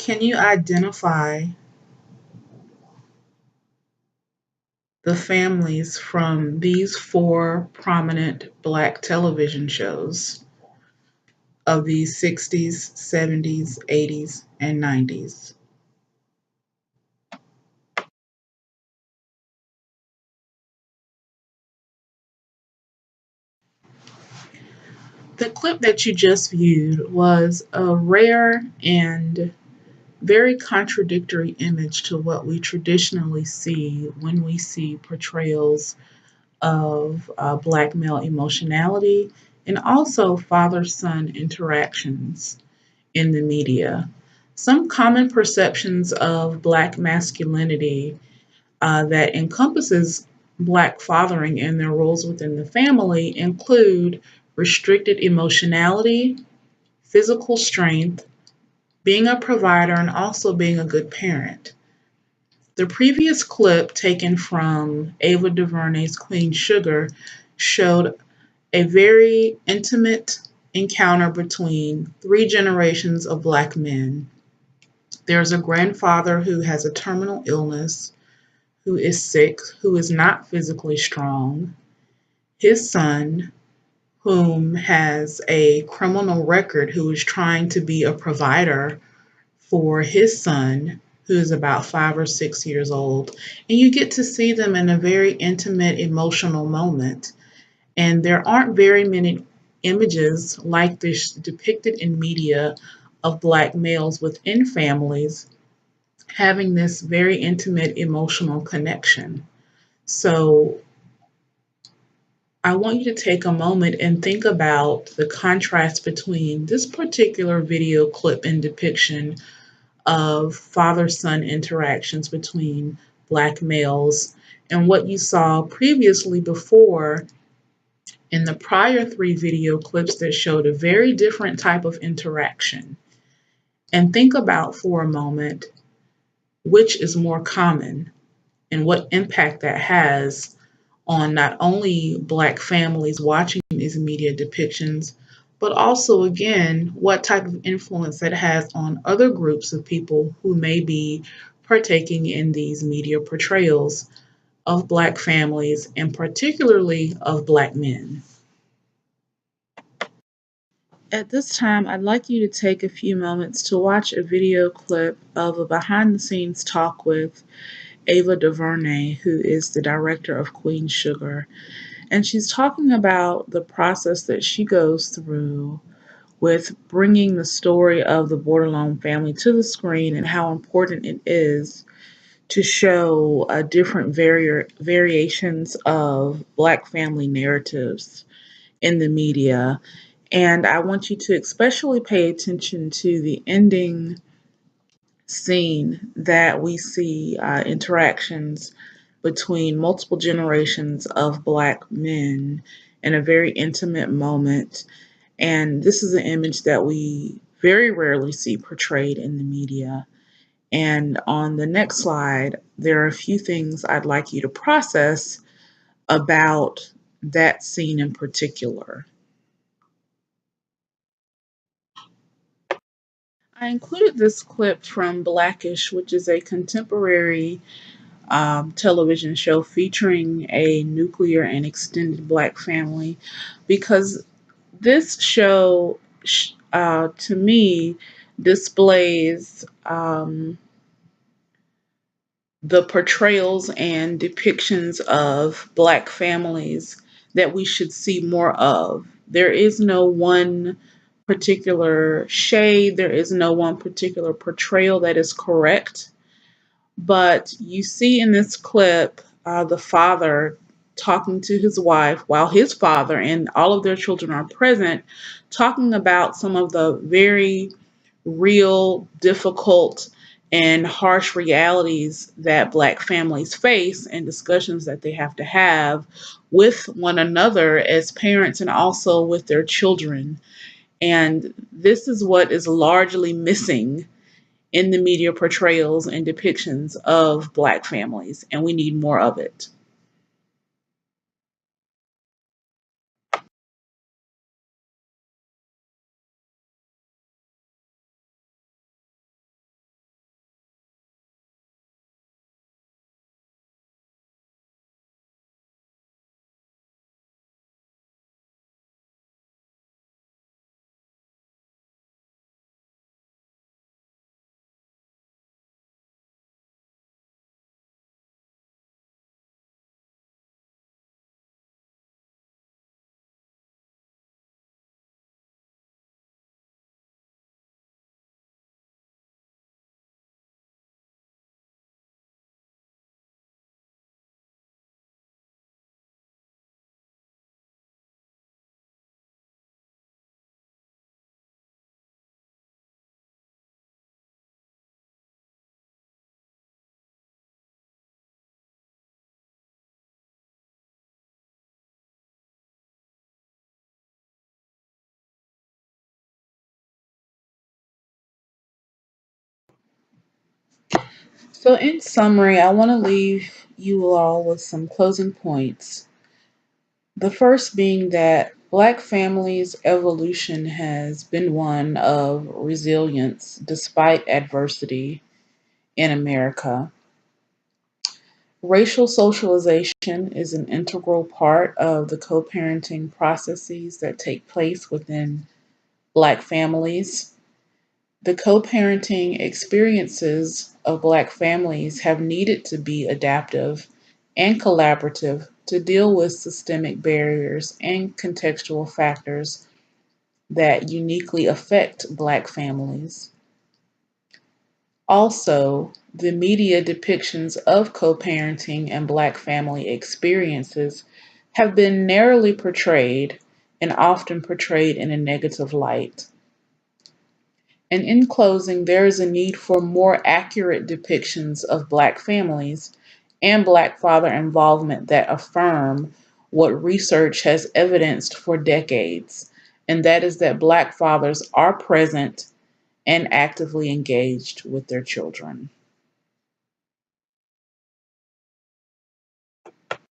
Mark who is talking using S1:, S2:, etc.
S1: Can you identify the families from these four prominent Black television shows of the 60s, 70s, 80s, and 90s? The clip that you just viewed was a rare and very contradictory image to what we traditionally see when we see portrayals of Black male emotionality and also father son interactions in the media. Some common perceptions of Black masculinity that encompasses Black fathering and their roles within the family include restricted emotionality, physical strength, being a provider, and also being a good parent. The previous clip, taken from Ava DuVernay's Queen Sugar, showed a very intimate encounter between three generations of Black men. There's a grandfather who has a terminal illness, who is sick, who is not physically strong, his son, whom has a criminal record, who is trying to be a provider for his son, who is about 5 or 6 years old. And you get to see them in a very intimate, emotional moment. And there aren't very many images like this depicted in media of Black males within families having this very intimate emotional connection. So I want you to take a moment and think about the contrast between this particular video clip and depiction of father son interactions between Black males and what you saw previously before in the prior three video clips that showed a very different type of interaction. And think about for a moment which is more common and what impact that has on not only Black families watching these media depictions, but also, again, what type of influence that has on other groups of people who may be partaking in these media portrayals of Black families and particularly of Black men. At this time, I'd like you to take a few moments to watch a video clip of a behind the scenes talk with Ava DuVernay, who is the director of Queen Sugar. And she's talking about the process that she goes through with bringing the story of the Bordelon family to the screen and how important it is to show different variations of Black family narratives in the media. And I want you to especially pay attention to the ending scene that we see interactions between multiple generations of Black men in a very intimate moment. And this is an image that we very rarely see portrayed in the media. And on the next slide, there are a few things I'd like you to process about that scene in particular. I included this clip from Blackish, which is a contemporary television show featuring a nuclear and extended Black family, because this show, to me, displays the portrayals and depictions of Black families that we should see more of. There is no one particular shade, there is no one particular portrayal that is correct. But you see in this clip the father talking to his wife while his father and all of their children are present, talking about some of the very real, difficult, and harsh realities that Black families face and discussions that they have to have with one another as parents and also with their children. And this is what is largely missing in the media portrayals and depictions of Black families, and we need more of it. So, in summary, I want to leave you all with some closing points. The first being that Black families' evolution has been one of resilience despite adversity in America. Racial socialization is an integral part of the co parenting processes that take place within Black families. The co parenting experiences of Black families have needed to be adaptive and collaborative to deal with systemic barriers and contextual factors that uniquely affect Black families. Also, the media depictions of co parenting and Black family experiences have been narrowly portrayed and often portrayed in a negative light. And in closing, there is a need for more accurate depictions of Black families and Black father involvement that affirm what research has evidenced for decades, and that is that Black fathers are present and actively engaged with their children.